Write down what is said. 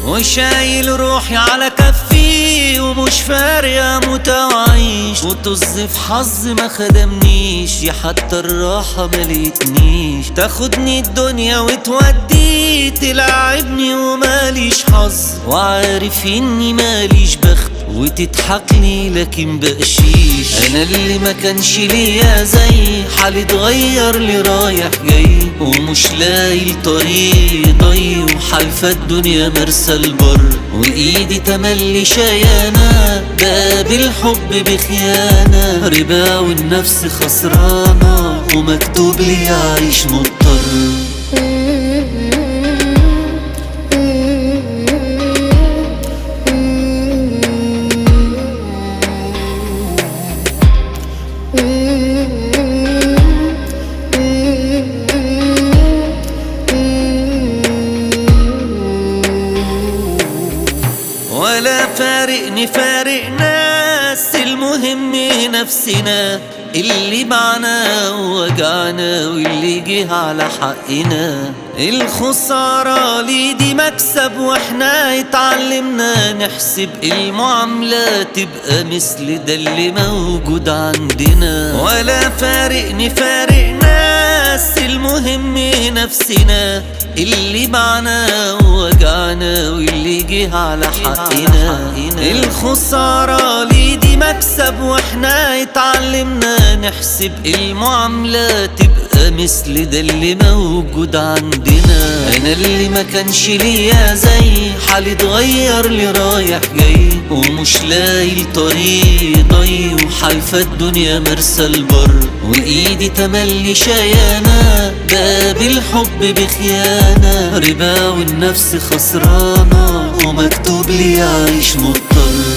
وشايل روحي على كفي ومش فارقة اموت او اعيش، وطز في حظ ما خدمنيش، يا حتى الراحة مليتنيش. تاخدني الدنيا وتودي تلعبني وماليش حظ، وعارف اني ماليش بخت وتضحكلي لكن بقشيش. انا اللي ما كانش ليا زي حالي اتغير لي رايح جاي، ومش لاقي الطريق ضي، وحالفة الدنيا مرسى البر، وايدي تملي شيانة باب الحب بخيانة، ربا والنفس خسرانة ومكتوب لي اعيش مضطر. ولا فارقني فارق ناس، المهم نفسنا اللي معنا ووجعنا واللي جه على حقنا. الخسارة لي دي مكسب، واحنا اتعلمنا نحسب المعاملة تبقى مثل ده اللي موجود عندنا. ولا فارقني فارق ناس، المهم نفسنا اللي معنا ووجعنا واللي جه على حقنا. الخسارة لي دي مكسب، واحنا اتعلمنا نحسب المعاملة تبقى مثل ده اللي موجود عندنا. انا اللي ما كانش ليا زي حالي اتغير لي رايح جاي، ومش لاقي الطريق ضي، وحالفة الدنيا مرسى البر، وايدي تملي شيانة باب الحب بخيانة، ربا والنفس خسرانة ومكتوب لي اعيش مضطر.